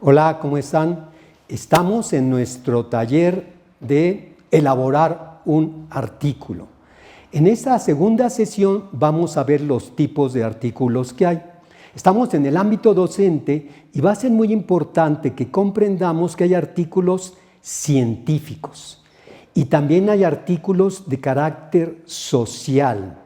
Hola, ¿cómo están? Estamos en nuestro taller de elaborar un artículo. En esta segunda sesión vamos a ver los tipos de artículos que hay. Estamos en el ámbito docente y va a ser muy importante que comprendamos que hay artículos científicos y también hay artículos de carácter social.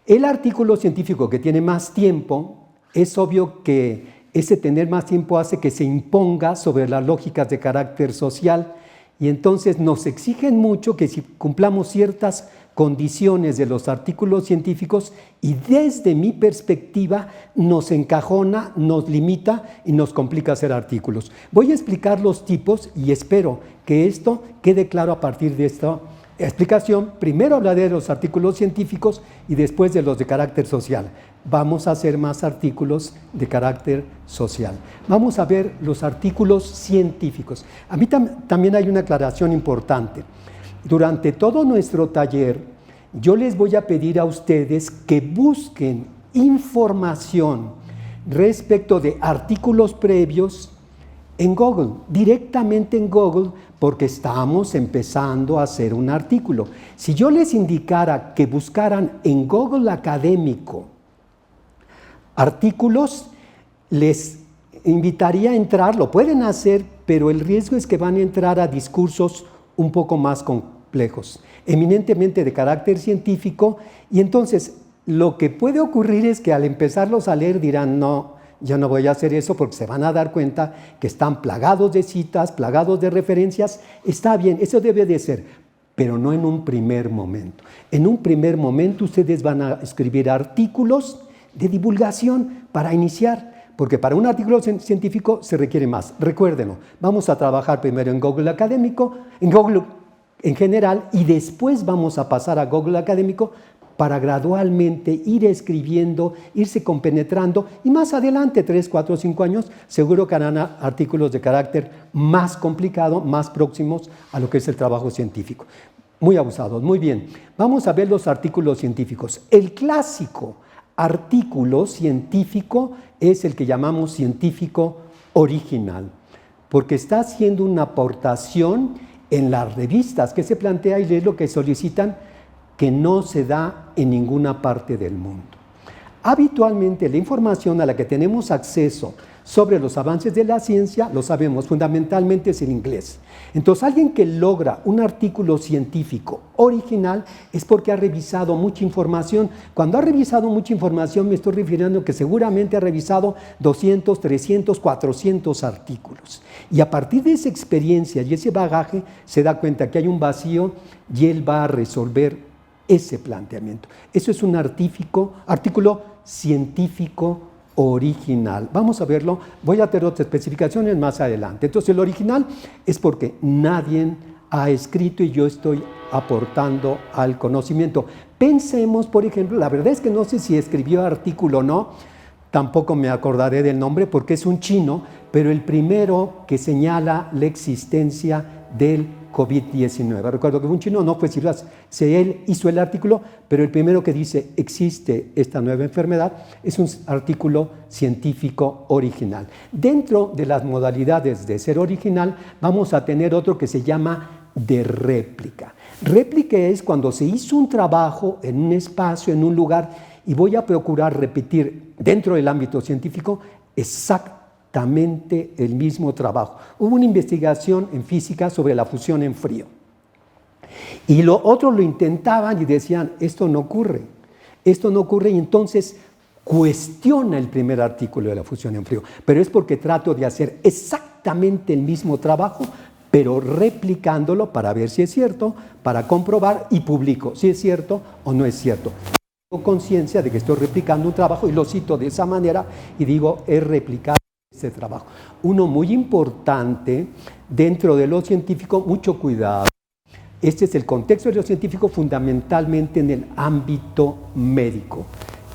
El artículo científico que tiene más tiempo, es obvio que ese tener más tiempo hace que se imponga sobre las lógicas de carácter social y entonces nos exigen mucho que si cumplamos ciertas condiciones de los artículos científicos y desde mi perspectiva nos encajona, nos limita y nos complica hacer artículos. Voy a explicar los tipos y espero que esto quede claro a partir de esta explicación. Primero hablaré de los artículos científicos y después de los de carácter social. Vamos a hacer más artículos de carácter social. Vamos a ver los artículos científicos. A mí también hay una aclaración importante. Durante todo nuestro taller, yo les voy a pedir a ustedes que busquen información respecto de artículos previos en Google, directamente en Google, porque estamos empezando a hacer un artículo. Si yo les indicara que buscaran en Google académico artículos, les invitaría a entrar, lo pueden hacer, pero el riesgo es que van a entrar a discursos un poco más complejos, eminentemente de carácter científico, y entonces lo que puede ocurrir es que al empezarlos a leer dirán, no, yo no voy a hacer eso porque se van a dar cuenta que están plagados de citas, plagados de referencias. Está bien, eso debe de ser, pero no en un primer momento. En un primer momento ustedes van a escribir artículos de divulgación para iniciar, porque para un artículo científico se requiere más. Recuérdenlo, vamos a trabajar primero en Google Académico, en Google en general, y después vamos a pasar a Google Académico para gradualmente ir escribiendo, irse compenetrando, y más adelante, 3, 4, 5 años, seguro que harán artículos de carácter más complicado, más próximos a lo que es el trabajo científico. Muy abusados, muy bien. Vamos a ver los artículos científicos. El clásico artículo científico es el que llamamos científico original, porque está haciendo una aportación en las revistas que se plantea y es lo que solicitan, que no se da en ninguna parte del mundo. Habitualmente la información a la que tenemos acceso sobre los avances de la ciencia, lo sabemos, fundamentalmente es en inglés. Entonces, alguien que logra un artículo científico original es porque ha revisado mucha información. Cuando ha revisado mucha información me estoy refiriendo que seguramente ha revisado 200, 300, 400 artículos. Y a partir de esa experiencia y ese bagaje se da cuenta que hay un vacío y él va a resolver ese planteamiento. Eso es un artículo científico original. Vamos a verlo, voy a tener otras especificaciones más adelante. Entonces el original es porque nadie ha escrito y yo estoy aportando al conocimiento. Pensemos, por ejemplo, la verdad es que no sé si escribió artículo o no, tampoco me acordaré del nombre porque es un chino, pero el primero que señala la existencia del COVID-19. Recuerdo que un chino, no fue si él hizo el artículo, pero el primero que dice existe esta nueva enfermedad es un artículo científico original. Dentro de las modalidades de ser original vamos a tener otro que se llama de réplica. Réplica es cuando se hizo un trabajo en un espacio, en un lugar, y voy a procurar repetir dentro del ámbito científico exactamente el mismo trabajo. Hubo una investigación en física sobre la fusión en frío. Y otros lo intentaban y decían, esto no ocurre, y entonces cuestiona el primer artículo de la fusión en frío. Pero es porque trato de hacer exactamente el mismo trabajo, pero replicándolo para ver si es cierto, para comprobar y publico si es cierto o no es cierto. Tengo conciencia de que estoy replicando un trabajo y lo cito de esa manera y digo, he replicado ese trabajo. Uno muy importante dentro de lo científico, mucho cuidado. Este es el contexto de lo científico fundamentalmente en el ámbito médico,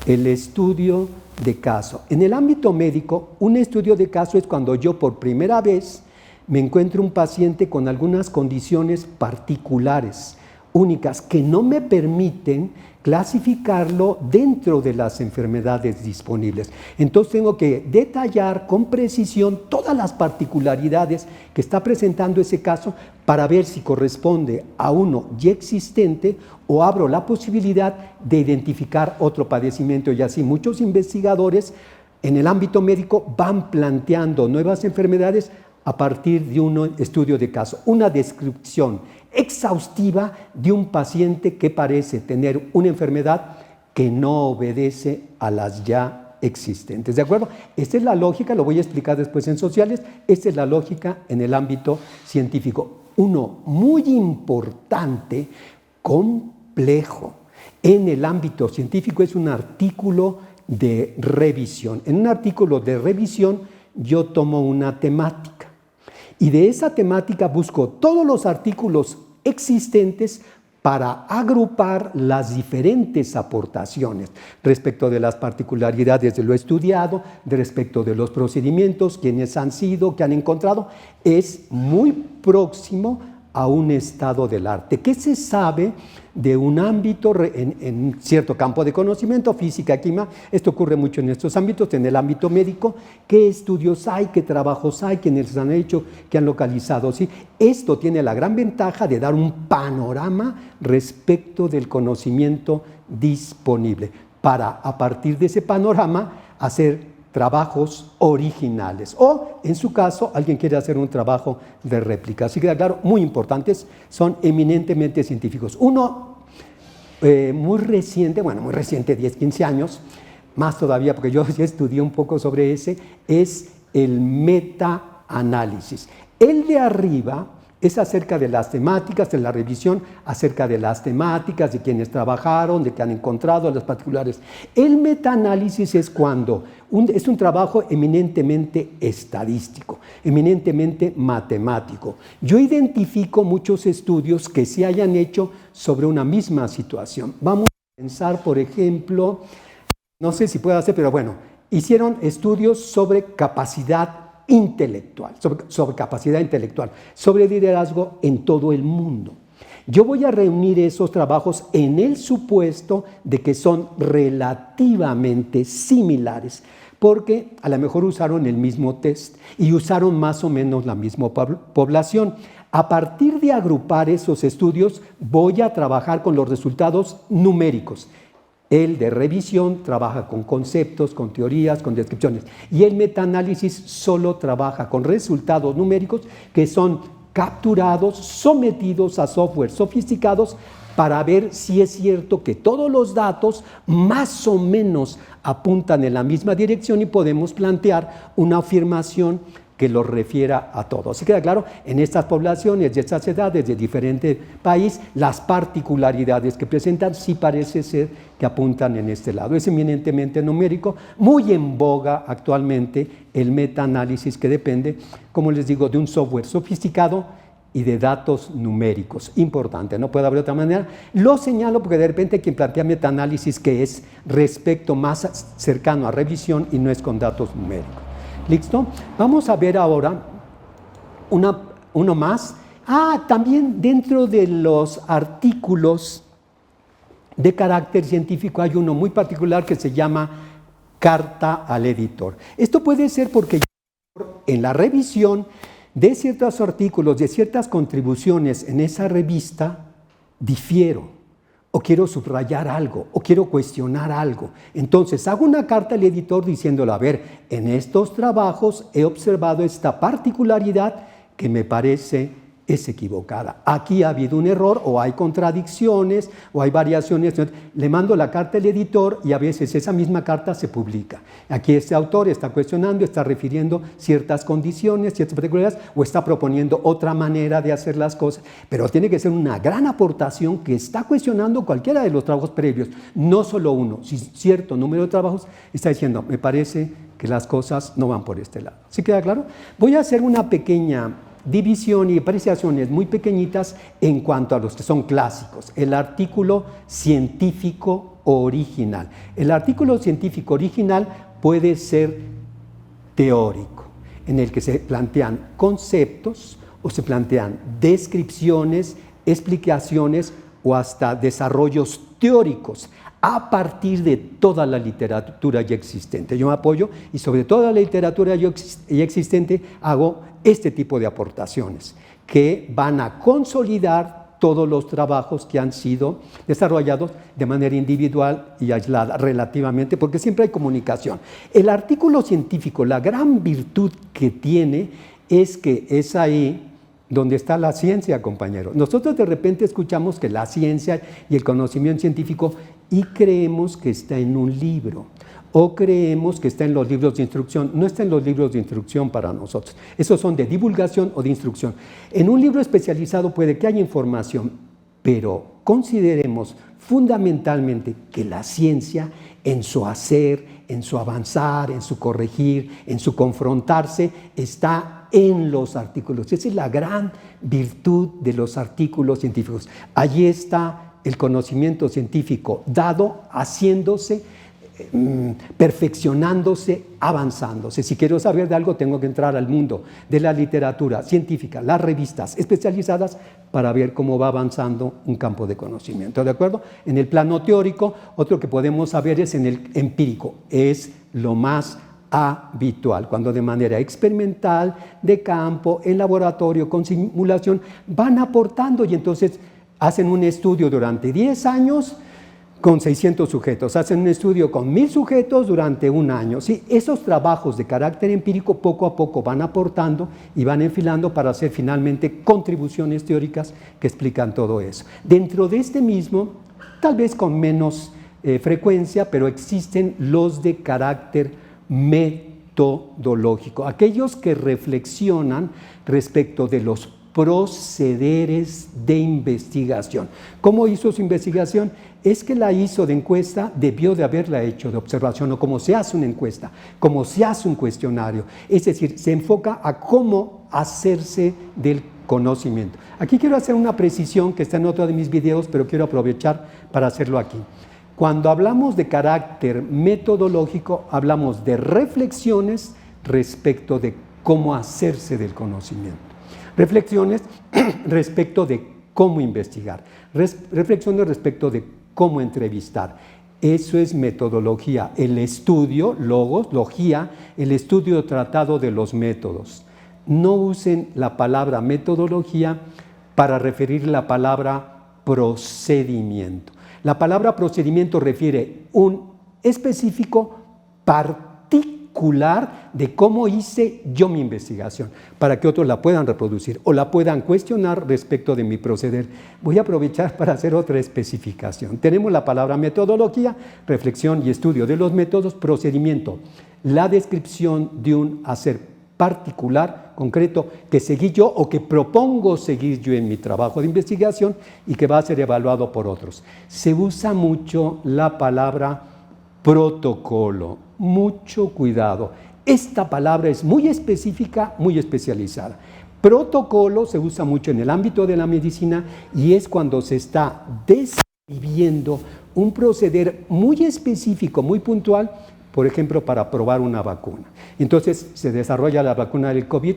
el estudio de caso. En el ámbito médico, un estudio de caso es cuando yo por primera vez me encuentro un paciente con algunas condiciones particulares, únicas que no me permiten clasificarlo dentro de las enfermedades disponibles. Entonces tengo que detallar con precisión todas las particularidades que está presentando ese caso para ver si corresponde a uno ya existente o abro la posibilidad de identificar otro padecimiento. Y así muchos investigadores en el ámbito médico van planteando nuevas enfermedades a partir de un estudio de caso, una descripción exhaustiva de un paciente que parece tener una enfermedad que no obedece a las ya existentes. ¿De acuerdo? Esta es la lógica, lo voy a explicar después en sociales, esta es la lógica en el ámbito científico. Uno muy importante, complejo, en el ámbito científico es un artículo de revisión. En un artículo de revisión yo tomo una temática y de esa temática busco todos los artículos existentes para agrupar las diferentes aportaciones respecto de las particularidades de lo estudiado, respecto de los procedimientos, quiénes han sido, qué han encontrado. Es muy próximo a un estado del arte. ¿Qué se sabe de un ámbito en cierto campo de conocimiento, física, química? Esto ocurre mucho en estos ámbitos, en el ámbito médico. ¿Qué estudios hay? ¿Qué trabajos hay? ¿Quiénes han hecho? ¿Qué han localizado? ¿Sí? Esto tiene la gran ventaja de dar un panorama respecto del conocimiento disponible para, a partir de ese panorama, hacer trabajos originales o, en su caso, alguien quiere hacer un trabajo de réplica. Así que, claro, muy importantes, son eminentemente científicos. Uno muy reciente, 10, 15 años, más todavía porque yo ya estudié un poco sobre ese, es el metaanálisis. El de arriba es acerca de las temáticas, de la revisión, acerca de las temáticas, de quienes trabajaron, de qué han encontrado, las particulares. El metaanálisis es cuando es un trabajo eminentemente estadístico, eminentemente matemático. Yo identifico muchos estudios que se hayan hecho sobre una misma situación. Vamos a pensar, por ejemplo, no sé si puedo hacer, pero bueno, hicieron estudios sobre capacidad intelectual, sobre capacidad intelectual, sobre liderazgo en todo el mundo. Yo voy a reunir esos trabajos en el supuesto de que son relativamente similares, porque a lo mejor usaron el mismo test y usaron más o menos la misma población. A partir de agrupar esos estudios, voy a trabajar con los resultados numéricos. El de revisión trabaja con conceptos, con teorías, con descripciones. Y el metaanálisis solo trabaja con resultados numéricos que son capturados, sometidos a software sofisticados para ver si es cierto que todos los datos más o menos apuntan en la misma dirección y podemos plantear una afirmación que los refiera a todos. ¿Sí queda claro? En estas poblaciones de estas edades de diferente país, las particularidades que presentan sí parece ser que apuntan en este lado. Es eminentemente numérico, muy en boga actualmente el metaanálisis, que depende, como les digo, de un software sofisticado y de datos numéricos. Importante, no puede haber otra manera. Lo señalo porque de repente quien plantea metaanálisis que es respecto más cercano a revisión y no es con datos numéricos. ¿Listo? Vamos a ver ahora uno más. También dentro de los artículos de carácter científico hay uno muy particular que se llama carta al editor. Esto puede ser porque en la revisión de ciertos artículos, de ciertas contribuciones en esa revista, difiero, o quiero subrayar algo, o quiero cuestionar algo. Entonces hago una carta al editor diciéndole, a ver, en estos trabajos he observado esta particularidad que me parece es equivocada. Aquí ha habido un error, o hay contradicciones, o hay variaciones. Le mando la carta al editor y a veces esa misma carta se publica. Aquí este autor está cuestionando, está refiriendo ciertas condiciones, ciertas particularidades, o está proponiendo otra manera de hacer las cosas, pero tiene que ser una gran aportación que está cuestionando cualquiera de los trabajos previos, no solo uno, si cierto número de trabajos está diciendo, me parece que las cosas no van por este lado. ¿Sí queda claro? Voy a hacer una pequeña división y apreciaciones muy pequeñitas en cuanto a los que son clásicos. El artículo científico original. El artículo científico original puede ser teórico, en el que se plantean conceptos o se plantean descripciones, explicaciones o hasta desarrollos teóricos a partir de toda la literatura ya existente. Yo me apoyo y sobre toda la literatura ya existente hago este tipo de aportaciones que van a consolidar todos los trabajos que han sido desarrollados de manera individual y aislada relativamente, porque siempre hay comunicación. El artículo científico, la gran virtud que tiene es que es ahí donde está la ciencia, compañeros. Nosotros de repente escuchamos que la ciencia y el conocimiento científico y creemos que está en un libro o creemos que está en los libros de instrucción. No está en los libros de instrucción para nosotros. Esos son de divulgación o de instrucción. En un libro especializado puede que haya información, pero consideremos fundamentalmente que la ciencia en su hacer, en su avanzar, en su corregir, en su confrontarse, está en los artículos. Esa es la gran virtud de los artículos científicos. Allí está el conocimiento científico dado, haciéndose, perfeccionándose, avanzándose. Si quiero saber de algo, tengo que entrar al mundo de la literatura científica, las revistas especializadas, para ver cómo va avanzando un campo de conocimiento. ¿De acuerdo? En el plano teórico, otro que podemos saber es en el empírico. Es lo más habitual, cuando de manera experimental, de campo, en laboratorio, con simulación, van aportando y entonces hacen un estudio durante 10 años con 600 sujetos, hacen un estudio con 1000 sujetos durante un año. ¿Sí? Esos trabajos de carácter empírico poco a poco van aportando y van enfilando para hacer finalmente contribuciones teóricas que explican todo eso. Dentro de este mismo, tal vez con menos frecuencia, pero existen los de carácter metodológico, aquellos que reflexionan respecto de los procederes de investigación. ¿Cómo hizo su investigación? Es que la hizo de encuesta, debió de haberla hecho de observación, o como se hace una encuesta, como se hace un cuestionario. Es decir, se enfoca a cómo hacerse del conocimiento. Aquí quiero hacer una precisión que está en otro de mis videos, pero quiero aprovechar para hacerlo aquí. Cuando hablamos de carácter metodológico, hablamos de reflexiones respecto de cómo hacerse del conocimiento. Reflexiones respecto de cómo investigar, reflexiones respecto de cómo entrevistar. Eso es metodología, el estudio, logos, logía, el estudio tratado de los métodos. No usen la palabra metodología para referir la palabra procedimiento. La palabra procedimiento refiere un específico particular de cómo hice yo mi investigación, para que otros la puedan reproducir o la puedan cuestionar respecto de mi proceder. Voy a aprovechar para hacer otra especificación. Tenemos la palabra metodología, reflexión y estudio de los métodos, procedimiento, la descripción de un hacer particular, concreto, que seguí yo o que propongo seguir yo en mi trabajo de investigación y que va a ser evaluado por otros. Se usa mucho la palabra protocolo, mucho cuidado. Esta palabra es muy específica, muy especializada. Protocolo se usa mucho en el ámbito de la medicina y es cuando se está describiendo un proceder muy específico, muy puntual, por ejemplo, para probar una vacuna. Entonces, se desarrolla la vacuna del COVID.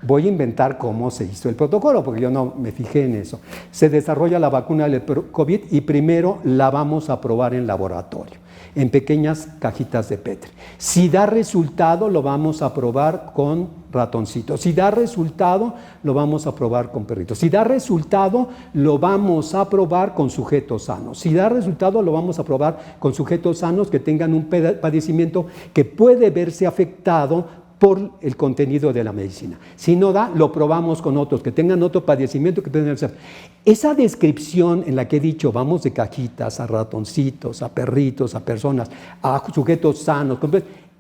Voy a inventar cómo se hizo el protocolo, porque yo no me fijé en eso. Se desarrolla la vacuna del COVID y primero la vamos a probar en laboratorio, en pequeñas cajitas de Petri. Si da resultado, lo vamos a probar con ratoncitos. Si da resultado, lo vamos a probar con perritos. Si da resultado, lo vamos a probar con sujetos sanos. Si da resultado, lo vamos a probar con sujetos sanos que tengan un padecimiento que puede verse afectado por el contenido de la medicina. Si no da, lo probamos con otros que tengan otro padecimiento que pueden ser. Esa descripción en la que he dicho, vamos de cajitas a ratoncitos, a perritos, a personas, a sujetos sanos,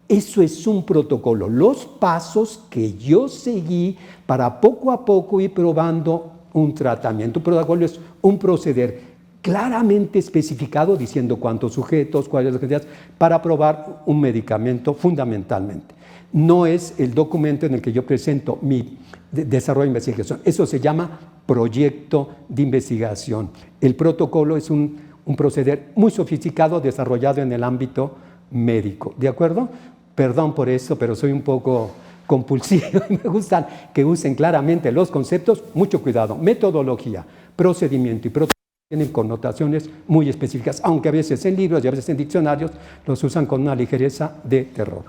eso es un protocolo. Los pasos que yo seguí para poco a poco ir probando un tratamiento. Un protocolo es un proceder claramente especificado diciendo cuántos sujetos, cuáles las cantidades, para probar un medicamento fundamentalmente. No es el documento en el que yo presento mi desarrollo de investigación. Eso se llama proyecto de investigación. El protocolo es un proceder muy sofisticado desarrollado en el ámbito médico. ¿De acuerdo? Perdón por eso, pero soy un poco compulsivo y me gustan que usen claramente los conceptos. Mucho cuidado. Metodología, procedimiento y protocolo. tienen connotaciones muy específicas, aunque a veces en libros y a veces en diccionarios los usan con una ligereza de terror.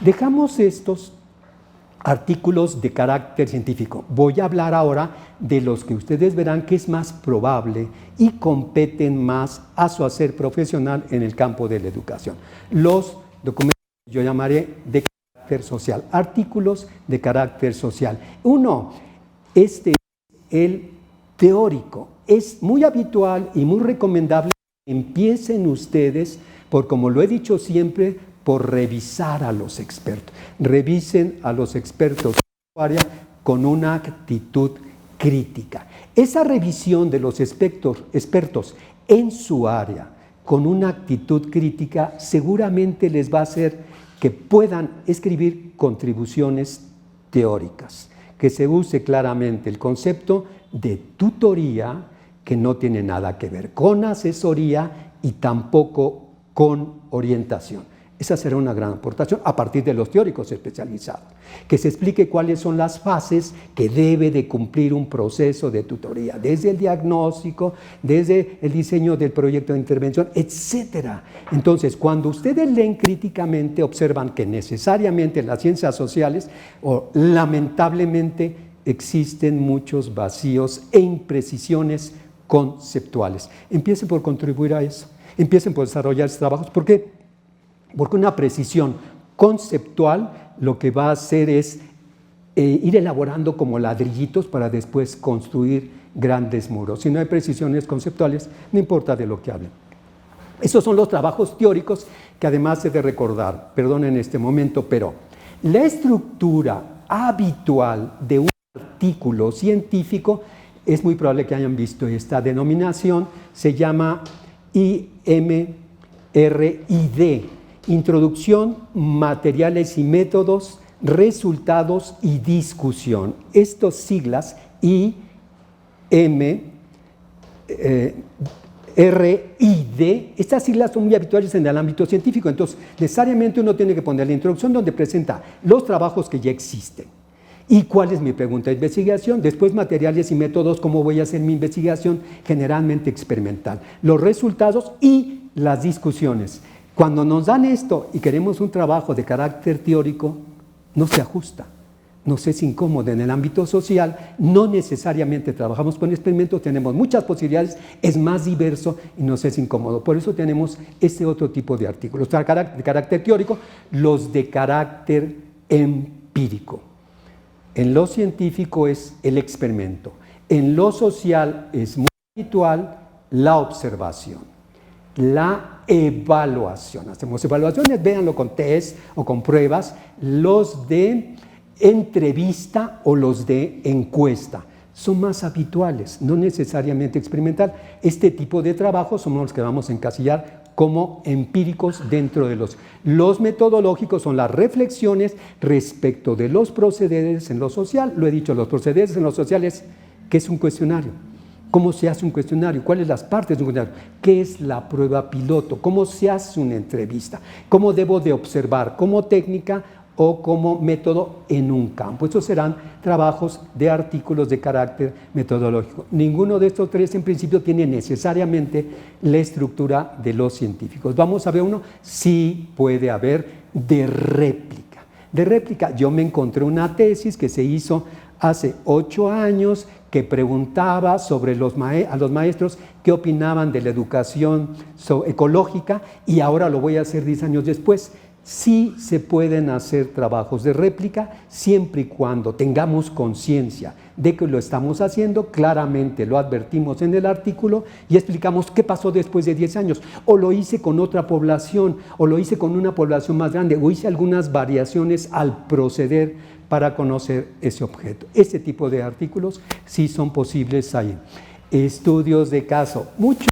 Dejamos estos artículos de carácter científico. Voy a hablar ahora de los que ustedes verán que es más probable y competen más a su hacer profesional en el campo de la educación. Los documentos que yo llamaré de carácter social, artículos de carácter social. Uno, este es el teórico. Es muy habitual y muy recomendable que empiecen ustedes, por como lo he dicho siempre, por revisar a los expertos. Revisen a los expertos en su área con una actitud crítica. Esa revisión de los expertos en su área con una actitud crítica seguramente les va a hacer que puedan escribir contribuciones teóricas, que se use claramente el concepto de tutoría, que no tiene nada que ver con asesoría y tampoco con orientación. Esa será una gran aportación a partir de los teóricos especializados, que se explique cuáles son las fases que debe de cumplir un proceso de tutoría, desde el diagnóstico, desde el diseño del proyecto de intervención, etc. Entonces, cuando ustedes leen críticamente, observan que necesariamente en las ciencias sociales, o lamentablemente, existen muchos vacíos e imprecisiones conceptuales. Empiecen por contribuir a eso, empiecen por desarrollar esos trabajos. ¿Por qué? Porque una precisión conceptual lo que va a hacer es ir elaborando como ladrillitos para después construir grandes muros. Si no hay precisiones conceptuales, no importa de lo que hablen. Esos son los trabajos teóricos que además he de recordar, perdonen este momento, pero la estructura habitual de un artículo científico, es muy probable que hayan visto esta denominación, se llama IMRID, Introducción, Materiales y Métodos, Resultados y Discusión. Estas siglas, IMRID, estas siglas son muy habituales en el ámbito científico, entonces necesariamente uno tiene que poner la introducción donde presenta los trabajos que ya existen. ¿Y cuál es mi pregunta de investigación? Después, materiales y métodos, ¿cómo voy a hacer mi investigación? Generalmente experimental. Los resultados y las discusiones. Cuando nos dan esto y queremos un trabajo de carácter teórico, no se ajusta, nos es incómodo. En el ámbito social no necesariamente trabajamos con experimentos, tenemos muchas posibilidades, es más diverso y nos es incómodo. Por eso tenemos este otro tipo de artículos de carácter teórico, los de carácter empírico. En lo científico es el experimento, en lo social es muy habitual la observación, la evaluación. Hacemos evaluaciones, véanlo con test o con pruebas, los de entrevista o los de encuesta. Son más habituales, no necesariamente experimental. Este tipo de trabajos somos los que vamos a encasillar como empíricos dentro de los metodológicos, son las reflexiones respecto de los procederes en lo social. Lo he dicho, los procederes en lo social es, ¿qué es un cuestionario? ¿Cómo se hace un cuestionario? ¿Cuáles las partes de un cuestionario? ¿Qué es la prueba piloto? ¿Cómo se hace una entrevista? ¿Cómo debo de observar como técnica o como método en un campo? Estos serán trabajos de artículos de carácter metodológico. Ninguno de estos tres en principio tiene necesariamente la estructura de los científicos. Vamos a ver uno, sí puede haber de réplica. De réplica, yo me encontré una tesis que se hizo hace 8 años que preguntaba sobre a los maestros qué opinaban de la educación ecológica y ahora lo voy a hacer 10 años después. Sí se pueden hacer trabajos de réplica siempre y cuando tengamos conciencia de que lo estamos haciendo, claramente lo advertimos en el artículo y explicamos qué pasó después de 10 años, o lo hice con otra población, o lo hice con una población más grande, o hice algunas variaciones al proceder para conocer ese objeto. Ese tipo de artículos sí son posibles ahí. Estudios de caso, mucho.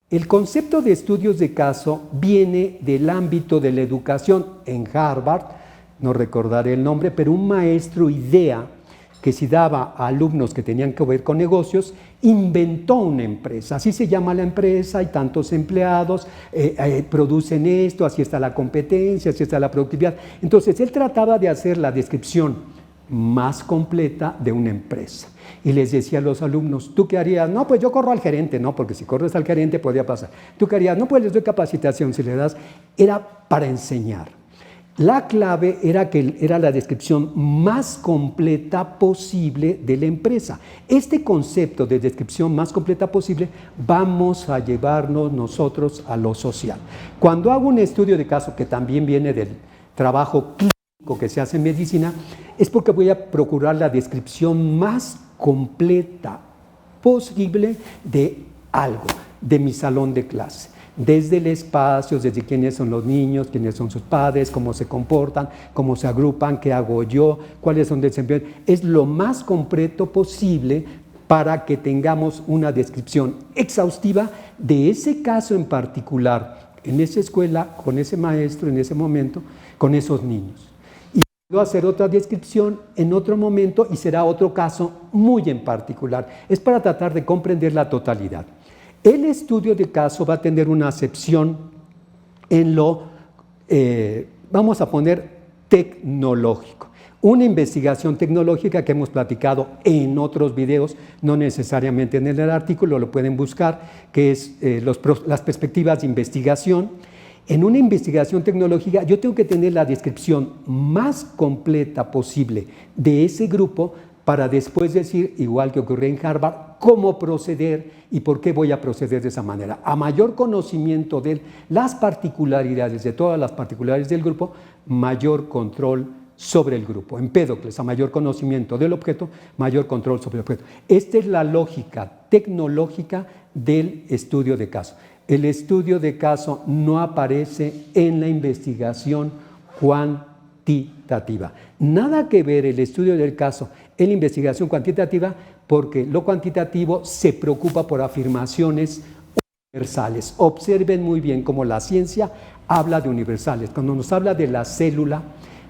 El concepto de estudios de caso viene del ámbito de la educación en Harvard, no recordaré el nombre, pero un maestro idea que si daba a alumnos que tenían que ver con negocios, inventó una empresa. Así se llama la empresa, hay tantos empleados, producen esto, así está la competencia, así está la productividad. Entonces, él trataba de hacer la descripción más completa de una empresa. Y les decía a los alumnos, ¿tú qué harías? No, pues yo corro al gerente, no, porque si corres al gerente podría pasar. ¿Tú qué harías? No, pues les doy capacitación, si le das. Era para enseñar. La clave era que era la descripción más completa posible de la empresa. Este concepto de descripción más completa posible vamos a llevarnos nosotros a lo social. Cuando hago un estudio de caso, que también viene del trabajo clínico que se hace en medicina, es porque voy a procurar la descripción más completa posible de algo, de mi salón de clase. Desde el espacio, desde quiénes son los niños, quiénes son sus padres, cómo se comportan, cómo se agrupan, qué hago yo, cuáles son desempeños. Es lo más completo posible para que tengamos una descripción exhaustiva de ese caso en particular, en esa escuela, con ese maestro, en ese momento, con esos niños. Y puedo hacer otra descripción en otro momento y será otro caso muy en particular. Es para tratar de comprender la totalidad. El estudio de caso va a tener una acepción en lo, vamos a poner, tecnológico. Una investigación tecnológica que hemos platicado en otros videos, no necesariamente en el artículo, lo pueden buscar, que es las perspectivas de investigación. En una investigación tecnológica yo tengo que tener la descripción más completa posible de ese grupo para después decir, igual que ocurrió en Harvard, cómo proceder y por qué voy a proceder de esa manera. A mayor conocimiento de las particularidades, de todas las particularidades del grupo, mayor control sobre el grupo. Empédocles, a mayor conocimiento del objeto, mayor control sobre el objeto. Esta es la lógica tecnológica del estudio de caso. El estudio de caso no aparece en la investigación cuantitativa. Nada que ver el estudio del caso en la investigación cuantitativa, porque lo cuantitativo se preocupa por afirmaciones universales. Observen muy bien cómo la ciencia habla de universales. Cuando nos habla de la célula,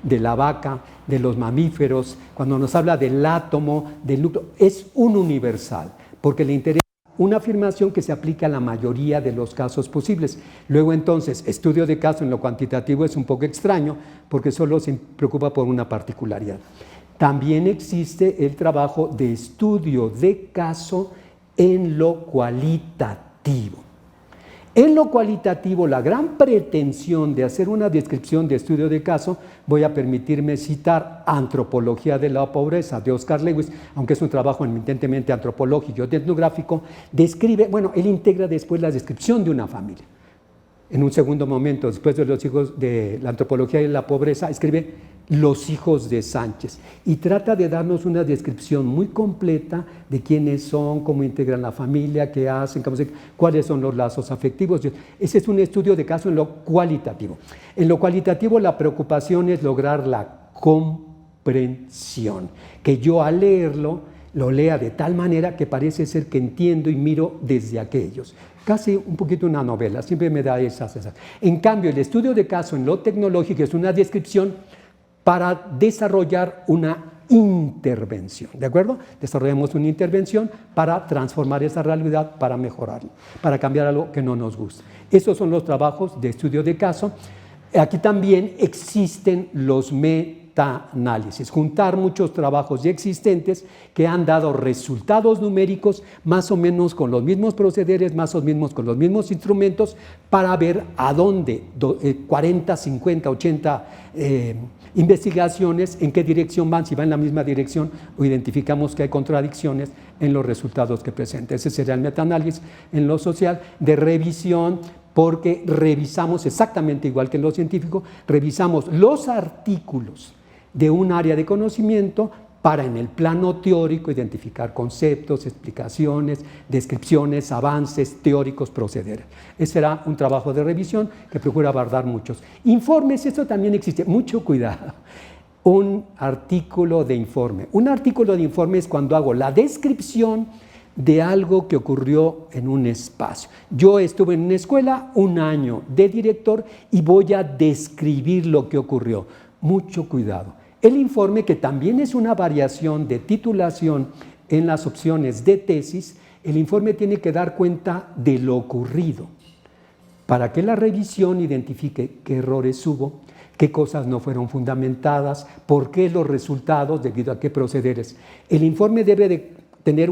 de la vaca, de los mamíferos, cuando nos habla del átomo, del núcleo, es un universal, porque le interesa una afirmación que se aplica a la mayoría de los casos posibles. Luego entonces, estudio de caso en lo cuantitativo es un poco extraño, porque solo se preocupa por una particularidad. También existe el trabajo de estudio de caso en lo cualitativo. En lo cualitativo, la gran pretensión de hacer una descripción de estudio de caso, voy a permitirme citar Antropología de la Pobreza de Oscar Lewis, aunque es un trabajo eminentemente antropológico y etnográfico, describe, bueno, él integra después la descripción de una familia. En un segundo momento, después de los hijos de la Antropología de la Pobreza, escribe Los hijos de Sánchez y trata de darnos una descripción muy completa de quiénes son, cómo integran la familia, qué hacen, cuáles son los lazos afectivos. Ese es un estudio de caso en lo cualitativo. En lo cualitativo la preocupación es lograr la comprensión, que yo al leerlo lo lea de tal manera que parece ser que entiendo y miro desde aquellos. Casi un poquito una novela, siempre me da esas. En cambio, el estudio de caso en lo tecnológico es una descripción para desarrollar una intervención, ¿de acuerdo? Desarrollamos una intervención para transformar esa realidad, para mejorarlo, para cambiar algo que no nos gusta. Esos son los trabajos de estudio de caso. Aquí también existen los metaanálisis, juntar muchos trabajos ya existentes que han dado resultados numéricos más o menos con los mismos procederes, más o menos con los mismos instrumentos, para ver a dónde 40, 50, 80 investigaciones, en qué dirección van, si van en la misma dirección o identificamos que hay contradicciones en los resultados que presenta. Ese sería el metaanálisis en lo social de revisión, porque revisamos exactamente igual que en lo científico, revisamos los artículos de un área de conocimiento para en el plano teórico identificar conceptos, explicaciones, descripciones, avances teóricos, procederes. Ese será un trabajo de revisión que procura abordar muchos. Informes, esto también existe, mucho cuidado. Un artículo de informe. Un artículo de informe es cuando hago la descripción de algo que ocurrió en un espacio. Yo estuve en una escuela un año de director y voy a describir lo que ocurrió. Mucho cuidado. El informe, que también es una variación de titulación en las opciones de tesis, el informe tiene que dar cuenta de lo ocurrido para que la revisión identifique qué errores hubo, qué cosas no fueron fundamentadas, por qué los resultados, debido a qué procederes. El informe debe de tener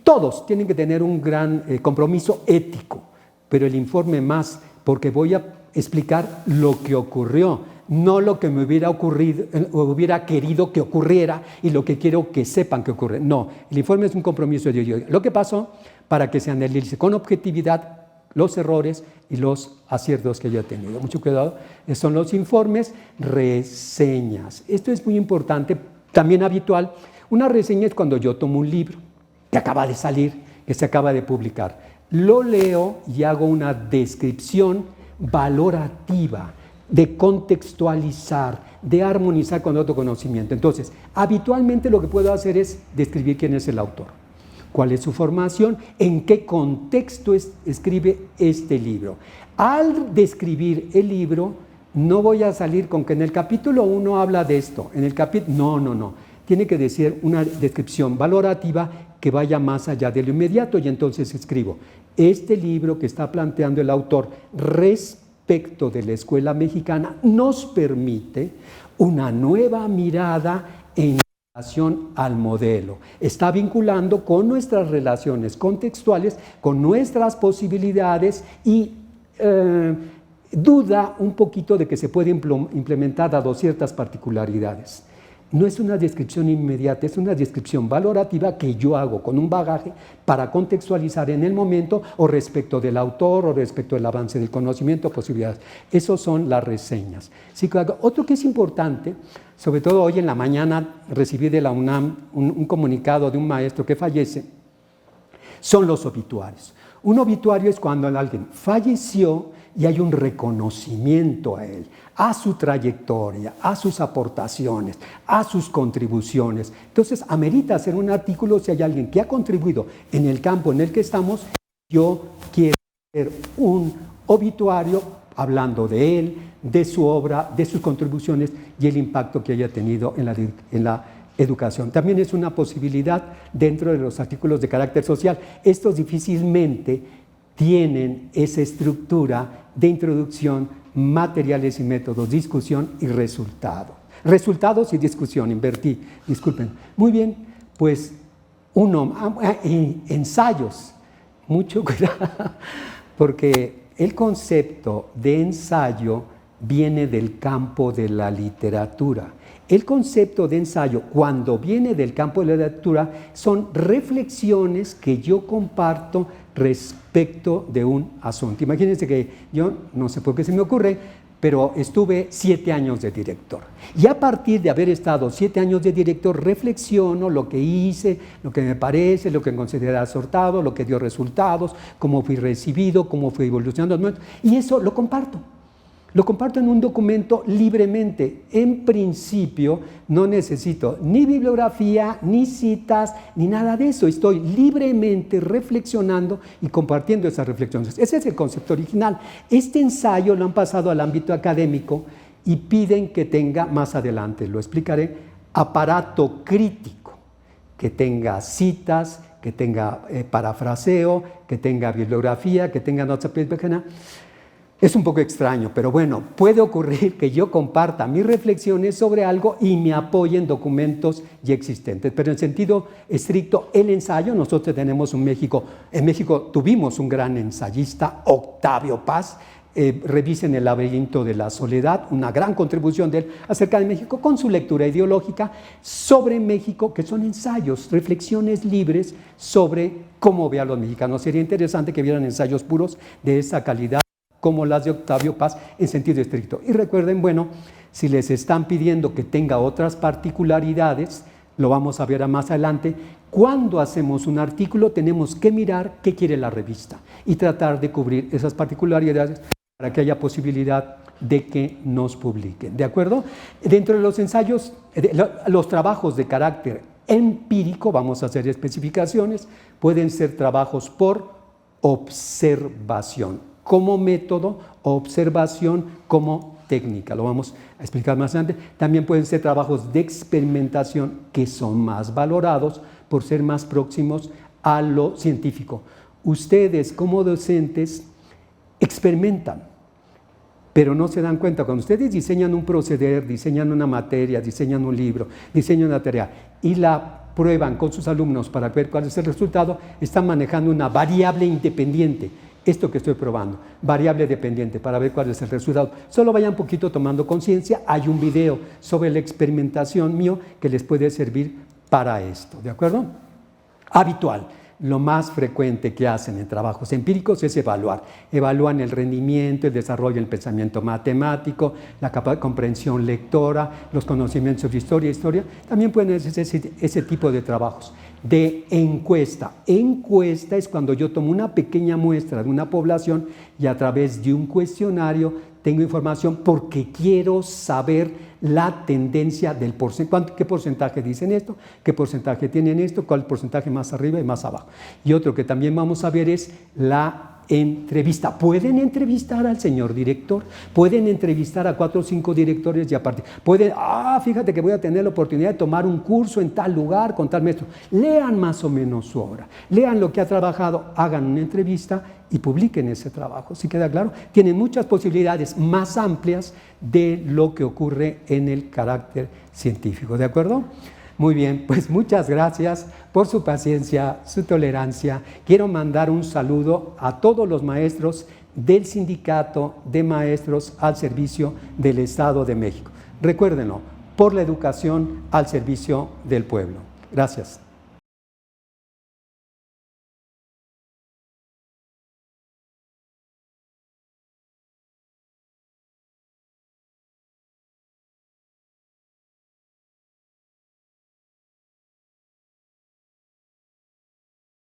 todos tienen que tener un gran compromiso ético, pero el informe más, porque voy a explicar lo que ocurrió, no lo que me hubiera ocurrido o hubiera querido que ocurriera y lo que quiero que sepan que ocurre. No, el informe es un compromiso de lo que pasó para que se analice con objetividad los errores y los aciertos que yo he tenido. Mucho cuidado, son los informes, reseñas. Esto es muy importante, también habitual. Una reseña es cuando yo tomo un libro que acaba de salir, que se acaba de publicar. Lo leo y hago una descripción valorativa, de contextualizar, de armonizar con otro conocimiento. Entonces, habitualmente lo que puedo hacer es describir quién es el autor, cuál es su formación, en qué contexto escribe este libro. Al describir el libro, no voy a salir con que en el capítulo 1 habla de esto, en el capítulo... No. Tiene que decir una descripción valorativa que vaya más allá de lo inmediato, y entonces escribo, este libro que está planteando el autor respecto de la escuela mexicana nos permite una nueva mirada en relación al modelo. Está vinculando con nuestras relaciones contextuales, con nuestras posibilidades y duda un poquito de que se puede implementar dado ciertas particularidades. No es una descripción inmediata, es una descripción valorativa que yo hago con un bagaje para contextualizar en el momento o respecto del autor o respecto del avance del conocimiento, posibilidades. Esas son las reseñas. Sí, otro que es importante, sobre todo hoy en la mañana recibí de la UNAM un comunicado de un maestro que fallece, son los obituarios. Un obituario es cuando alguien falleció y hay un reconocimiento a él, a su trayectoria, a sus aportaciones, a sus contribuciones. Entonces, amerita hacer un artículo si hay alguien que ha contribuido en el campo en el que estamos. Yo quiero hacer un obituario hablando de él, de su obra, de sus contribuciones y el impacto que haya tenido en la educación. También es una posibilidad dentro de los artículos de carácter social. Estos difícilmente tienen esa estructura de introducción, materiales y métodos, discusión y resultado. Resultados y discusión, invertí, disculpen. Muy bien, pues ensayos, mucho cuidado, porque el concepto de ensayo viene del campo de la literatura. El concepto de ensayo, cuando viene del campo de la literatura, son reflexiones que yo comparto respecto de un asunto. Imagínense que yo, no sé por qué se me ocurre, pero estuve 7 años de director. Y a partir de haber estado 7 años de director, reflexiono lo que hice, lo que me parece, lo que consideré acertado, lo que dio resultados, cómo fui recibido, cómo fui evolucionando, y eso lo comparto. Lo comparto en un documento libremente. En principio no necesito ni bibliografía, ni citas, ni nada de eso. Estoy libremente reflexionando y compartiendo esas reflexiones. Ese es el concepto original. Este ensayo lo han pasado al ámbito académico y piden que tenga, más adelante lo explicaré, aparato crítico, que tenga citas, que tenga parafraseo, que tenga bibliografía, que tenga notas pequeñas. Es un poco extraño, pero bueno, puede ocurrir que yo comparta mis reflexiones sobre algo y me apoye en documentos ya existentes. Pero en sentido estricto, el ensayo, nosotros tenemos en México tuvimos un gran ensayista, Octavio Paz. Revisen El laberinto de la soledad, una gran contribución de él acerca de México con su lectura ideológica sobre México, que son ensayos, reflexiones libres sobre cómo ve a los mexicanos. Sería interesante que vieran ensayos puros de esa calidad, como las de Octavio Paz en sentido estricto. Y recuerden, bueno, si les están pidiendo que tenga otras particularidades, lo vamos a ver más adelante, cuando hacemos un artículo tenemos que mirar qué quiere la revista y tratar de cubrir esas particularidades para que haya posibilidad de que nos publiquen. ¿De acuerdo? Dentro de los ensayos, los trabajos de carácter empírico, vamos a hacer especificaciones, pueden ser trabajos por observación como método, observación como técnica. Lo vamos a explicar más adelante. También pueden ser trabajos de experimentación que son más valorados por ser más próximos a lo científico. Ustedes como docentes experimentan. pero no se dan cuenta. Cuando ustedes diseñan un proceder, diseñan una materia, diseñan un libro, diseñan una tarea y la prueban con sus alumnos para ver cuál es el resultado, están manejando una variable independiente. Esto que estoy probando, variable dependiente, para ver cuál es el resultado. Solo vayan un poquito tomando conciencia. Hay un video sobre la experimentación mío que les puede servir para esto, ¿de acuerdo? Habitual. Lo más frecuente que hacen en trabajos empíricos es evaluar. Evalúan el rendimiento, el desarrollo del pensamiento matemático, la comprensión lectora, los conocimientos de historia. También pueden hacer ese tipo de trabajos. De encuesta. Encuesta es cuando yo tomo una pequeña muestra de una población y a través de un cuestionario tengo información porque quiero saber la tendencia del porcentaje, qué porcentaje dicen esto, qué porcentaje tienen esto, cuál porcentaje más arriba y más abajo. Y otro que también vamos a ver es la entrevista. Pueden entrevistar al señor director, pueden entrevistar a 4 o 5 directores y aparte, pueden, fíjate que voy a tener la oportunidad de tomar un curso en tal lugar con tal maestro. Lean más o menos su obra, lean lo que ha trabajado, hagan una entrevista y publiquen ese trabajo. ¿Sí queda claro? Tienen muchas posibilidades más amplias de lo que ocurre en el carácter científico. ¿De acuerdo? Muy bien, pues muchas gracias por su paciencia, su tolerancia. Quiero mandar un saludo a todos los maestros del Sindicato de Maestros al Servicio del Estado de México. Recuérdenlo, por la educación al servicio del pueblo. Gracias.